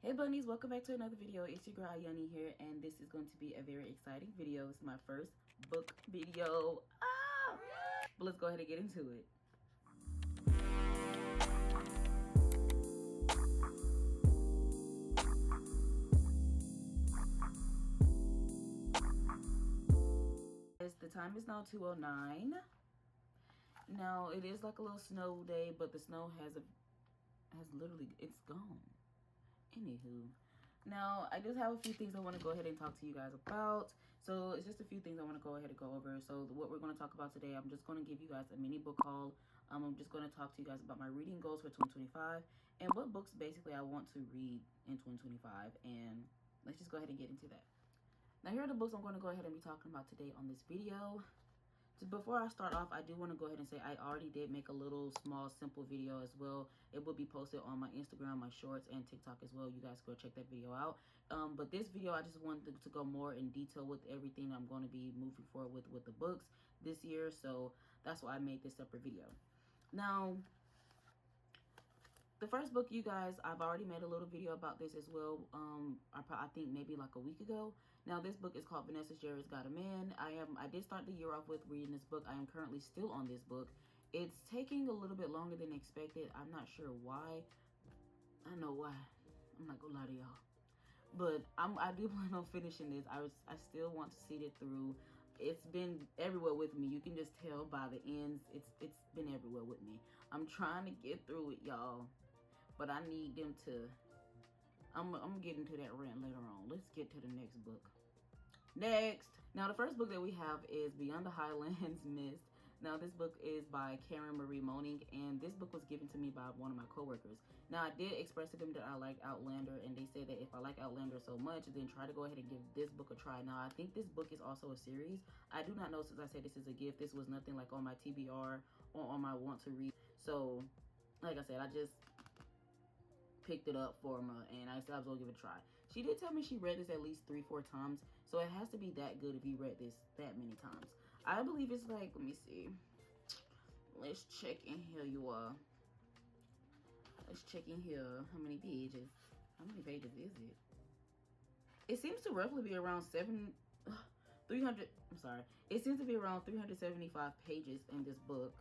Hey bunnies, welcome back to another video. It's your girl Ayani here, and this is going to be a very exciting video. It's my first book video. But let's go ahead and get into it. The time is now 2:09. Now it is like a little snow day, but the snow has literally, it's gone. Anywho, now I just have a few things I want to go ahead and talk to you guys about. So it's just a few things I want to go ahead and go over. So what we're going to talk about today, I'm just going to give you guys a mini book haul. I'm just going to talk to you guys about my reading goals for 2025 and what books basically I want to read in 2025. And let's just go ahead and get into that. Now here are the books I'm going to go ahead and be talking about today on this video. So before I start off, I do want to go ahead and say I already did make a little small simple video as well. It will be posted on my Instagram, my shorts, and TikTok as well. You guys go check that video out. But this video, I just wanted to go more in detail with everything I'm going to be moving forward with the books this year. So that's why I made this separate video. Now, the first book, you guys, I've already made a little video about this as well. I think maybe like a week ago. Now this book is called Vanessa Jerry's Got a Man. I did start the year off with reading this book. I am currently still on this book. It's taking a little bit longer than expected. I'm not sure why. I know why. I'm not gonna lie to y'all. But I do plan on finishing this. I still want to see it through. It's been everywhere with me. You can just tell by the ends. It's been everywhere with me. I'm trying to get through it, y'all. But I need them to, I'm getting to that rant later on. Let's get to the next book. Next. Now the first book that we have is Beyond the Highlands Mist. Now this book is by Karen Marie Moning, and this book was given to me by one of my coworkers. Now I did express to them that I like Outlander, and they said that if I like Outlander so much, then try to go ahead and give this book a try. Now I think this book is also a series. I do not know, since I said this is a gift. This was nothing like on my TBR or on my want to read. So like I said, I just picked it up for her, and I said I was gonna give it a try. She did tell me she read this at least 3-4 times, so it has to be that good if you read this that many times. I believe it's like, let me see, let's check in here, you all. Let's check in here. How many pages is it? It seems to roughly be around 300, I'm sorry, it seems to be around 375 pages in this book.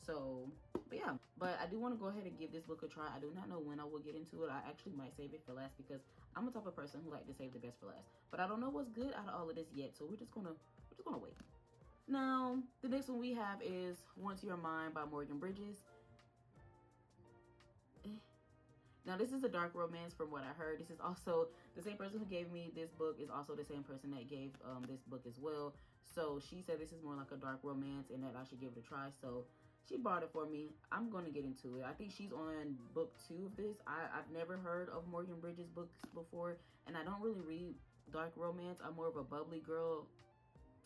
So but yeah, but I do want to go ahead and give this book a try. I do not know when I will get into it. I actually might save it for last, because I'm the type of person who like to save the best for last. But I don't know what's good out of all of this yet, so we're just gonna wait. Now the next one we have is Once You're Mine by Morgan Bridges. Now this is a dark romance from what I heard. This is also the same person who gave me this book is also the same person that gave this book as well. So she said this is more like a dark romance and that I should give it a try. So she bought it for me. I'm going to get into it. I think she's on book 2 of this. I've never heard of Morgan Bridges books before, and I don't really read dark romance. I'm more of a bubbly girl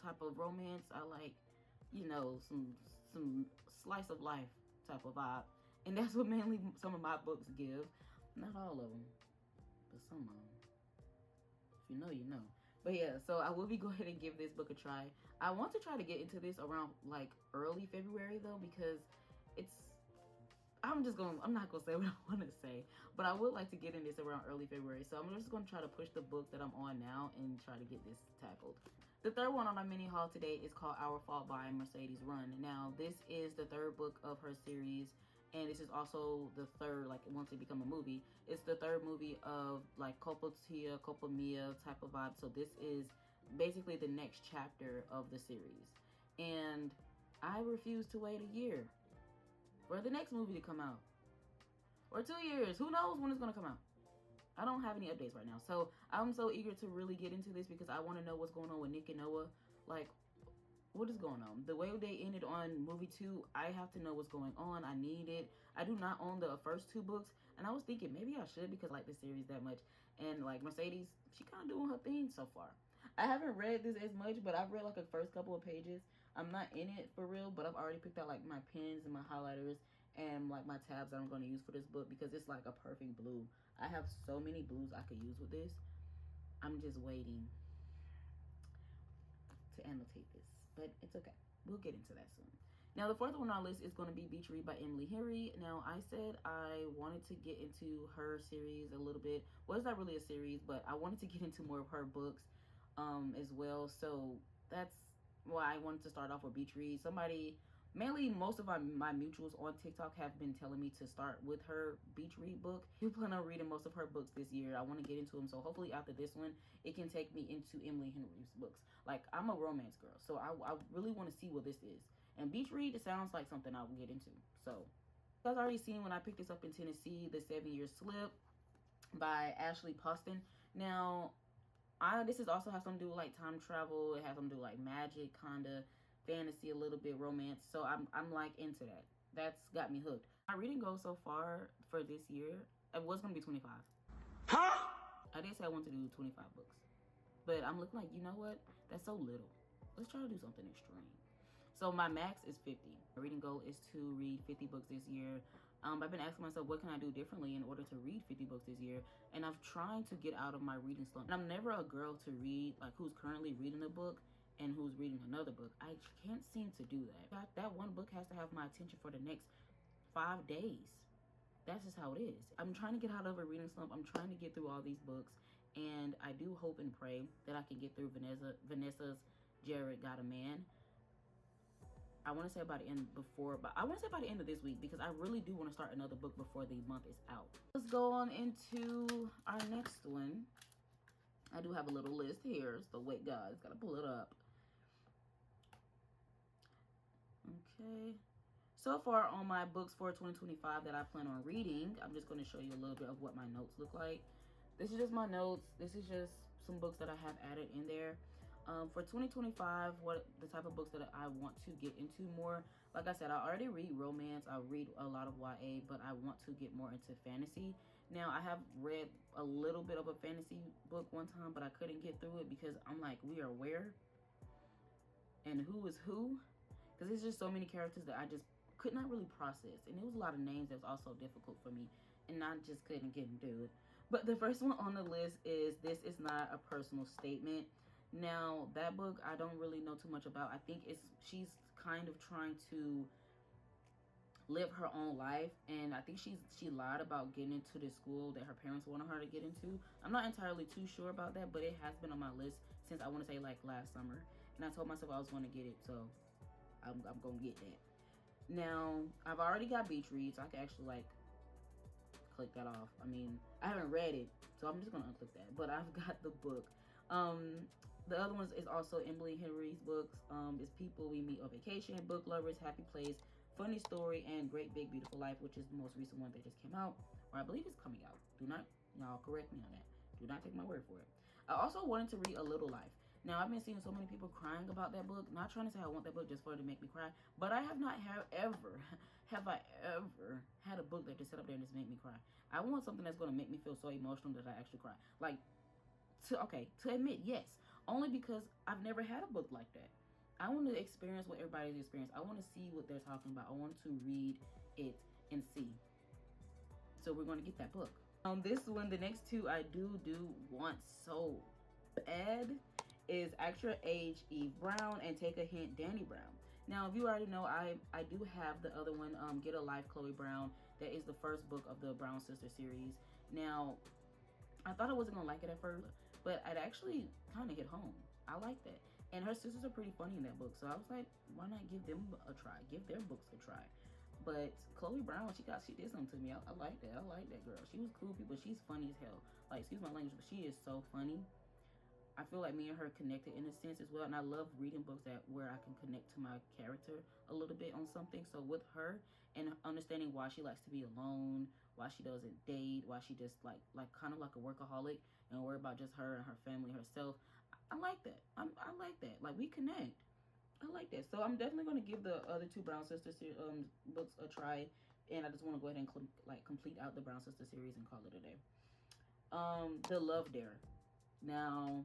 type of romance. I like, you know, some slice of life type of vibe. And that's what mainly some of my books give. Not all of them, but some of them. If you know, you know. But yeah, so I will be go ahead and give this book a try. I want to try to get into this around like early February though, because I'm not gonna say what I want to say, but I would like to get in this around early February. So I'm just gonna try to push the book that I'm on now and try to get this tackled. The third one on our mini haul today is called Our Fault by Mercedes Run. Now this is the third book of her series, and this is also the third, like once it become a movie, it's the third movie of like Colpa Tia, Colpa Mia type of vibe. So this is basically the next chapter of the series, and I refuse to wait a year for the next movie to come out, or 2 years. Who knows when it's gonna come out? I don't have any updates right now, so I'm so eager to really get into this because I want to know what's going on with Nick and Noah. Like, what is going on? The way they ended on movie 2, I have to know what's going on. I need it. I do not own the first 2 books, and I was thinking maybe I should, because I like the series that much. And like Mercedes, she kind of doing her thing so far. I haven't read this as much, but I've read like the first couple of pages. I'm not in it for real, but I've already picked out like my pens and my highlighters and like my tabs that I'm going to use for this book, because it's like a perfect blue. I have so many blues I could use with this. I'm just waiting to annotate this, but it's okay. We'll get into that soon. Now, the fourth one on our list is going to be Beach Read by Emily Henry. Now, I said I wanted to get into her series a little bit. Well, it's not really a series, but I wanted to get into more of her books as well. So that's why I wanted to start off with Beach Read. Mainly most of my mutuals on TikTok have been telling me to start with her Beach Read book. I plan on reading most of her books this year. I want to get into them, so hopefully after this one, it can take me into Emily Henry's books. Like, I'm a romance girl, so I really want to see what this is. And Beach Read, it sounds like something I will get into. So, you guys already seen when I picked this up in Tennessee, The 7-Year Slip by Ashley Poston. Now, this is also has something to do with like time travel. It has something to do with like magic, kinda fantasy, a little bit romance. So I'm like into that. That's got me hooked. My reading goal so far for this year, it was gonna be 25. Huh? I did say I wanted to do 25 books, but I'm looking like, you know what? That's so little. Let's try to do something extreme. So my max is 50. My reading goal is to read 50 books this year. I've been asking myself, what can I do differently in order to read 50 books this year? And I'm trying to get out of my reading slump. And I'm never a girl to read, like, who's currently reading a book and who's reading another book. I can't seem to do that. That one book has to have my attention for the next 5 days. That's just how it is. I'm trying to get out of a reading slump. I'm trying to get through all these books. And I do hope and pray that I can get through Vanessa's Jared Got a Man. I want to say by the end of this week, because I really do want to start another book before the month is out. Let's go on into our next one. I do have a little list here, so wait, guys, gotta pull it up. Okay. So far on my books for 2025 that I plan on reading, I'm just going to show you a little bit of what my notes look like. This is just my notes. This is just some books that I have added in there. For 2025, what the type of books that I want to get into more. Like I said, I already read romance. I read a lot of YA, but I want to get more into fantasy. Now, I have read a little bit of a fantasy book one time, but I couldn't get through it because I'm like, we are where? And who is who? Because there's just so many characters that I just could not really process. And it was a lot of names that was also difficult for me. And I just couldn't get into it. But the first one on the list is This Is Not a Personal Statement. Now, that book, I don't really know too much about. I think she's kind of trying to live her own life, and I think she lied about getting into the school that her parents wanted her to get into. I'm not entirely too sure about that, but it has been on my list since I want to say like last summer, and I told myself I was going to get it, so I'm going to get that. Now, I've already got Beach Read, so I can actually like click that off. I mean, I haven't read it, so I'm just going to unclick that, but I've got the book. The other one is also Emily Henry's books. It's People We Meet on Vacation, Book Lovers, Happy Place, Funny Story, and Great Big Beautiful Life, which is the most recent one that just came out, or I believe it's coming out. Do not, y'all correct me on that. Do not take my word for it. I also wanted to read A Little Life. Now, I've been seeing so many people crying about that book. Not trying to say I want that book just for it to make me cry, but I have not ever had a book that just sit up there and just make me cry. I want something that's going to make me feel so emotional that I actually cry. Like, to admit, yes, only because I've never had a book like that. I want to experience what everybody's experienced. I want to see what they're talking about. I want to read it and see. So we're going to get that book. This one, the next two I do want so bad is Extra Age Eve Brown and Take a Hint Danny Brown. Now, if you already know, I do have the other one, Get a Life Chloe Brown. That is the first book of the Brown Sister series. Now, I thought I wasn't going to like it at first, but it actually kind of hit home. I like that. And her sisters are pretty funny in that book. So I was like, why not give them a try? Give their books a try. But Chloe Brown, she did something to me. I like that. I like that girl. She was cool people. She's funny as hell. Like, excuse my language, but she is so funny. I feel like me and her connected in a sense as well. And I love reading books where I can connect to my character a little bit on something. So with her and understanding why she likes to be alone, why she doesn't date, why she just like kind of like a workaholic and worry about just her and her family, herself. I like that. I like that. Like, we connect. I like that. So I'm definitely going to give the other two Brown Sisters books a try. And I just want to go ahead and complete out the Brown Sister series and call it a day. The Love Dare. Now,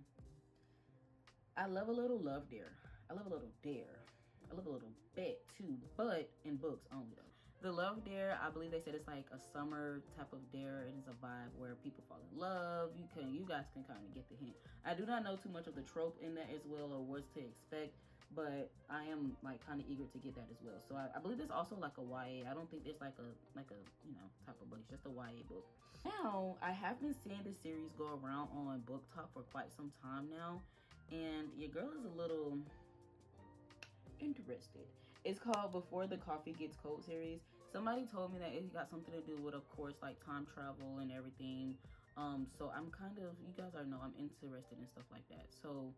I love a little love dare. I love a little dare. I love a little bet too, but in books only though. The Love Dare, I believe they said it's like a summer type of dare, and it's a vibe where people fall in love. You guys can kind of get the hint. I do not know too much of the trope in that as well, or what to expect, but I am like kind of eager to get that as well. So I believe there's also like a YA. I don't think there's like a you know, type of book. It's just a YA book. Now I have been seeing this series go around on BookTok for quite some time now, and your girl is a little interested. It's called Before the Coffee Gets Cold series. Somebody told me that it got something to do with, of course, like time travel and everything. So I'm kind of, you guys already know I'm interested in stuff like that. So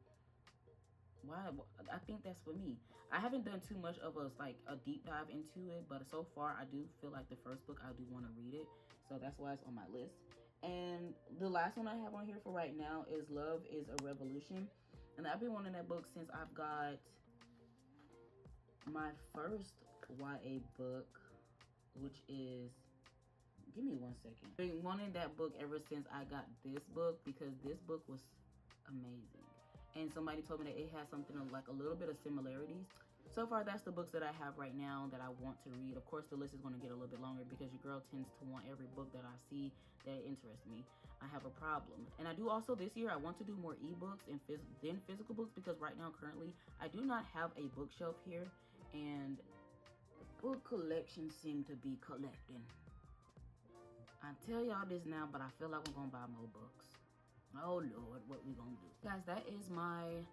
why, I think that's for me. I haven't done too much of a deep dive into it, but so far I do feel like the first book I do want to read it, so that's why it's on my list. And the last one I have on here for right now is Love is a Revolution, and I've been wanting that book since I've got my first YA book, which is, give me 1 second. I've been wanting that book ever since I got this book, because this book was amazing, and somebody told me that it has something of like a little bit of similarities. So far, that's the books that I have right now that I want to read. Of course, the list is going to get a little bit longer because your girl tends to want every book that I see that interests me. I have a problem. And I do also this year, I want to do more ebooks and then physical books, because right now, currently, I do not have a bookshelf here, and book collections seem to be collecting. I tell y'all this now, but I feel like we're going to buy more books. Oh Lord, what we gonna do? Guys, that is my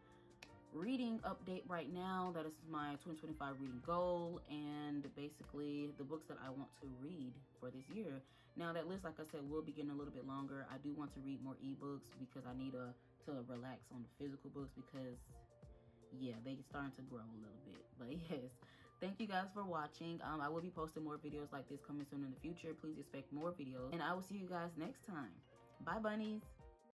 reading update right now. That is my 2025 reading goal, and basically the books that I want to read for this year. Now that list, like I said, will be getting a little bit longer. I do want to read more ebooks because I need to relax on the physical books, because yeah, they starting to grow a little bit. But yes, thank you guys for watching. I will be posting more videos like this coming soon in the future. Please expect more videos, and I will see you guys next time. Bye bunnies.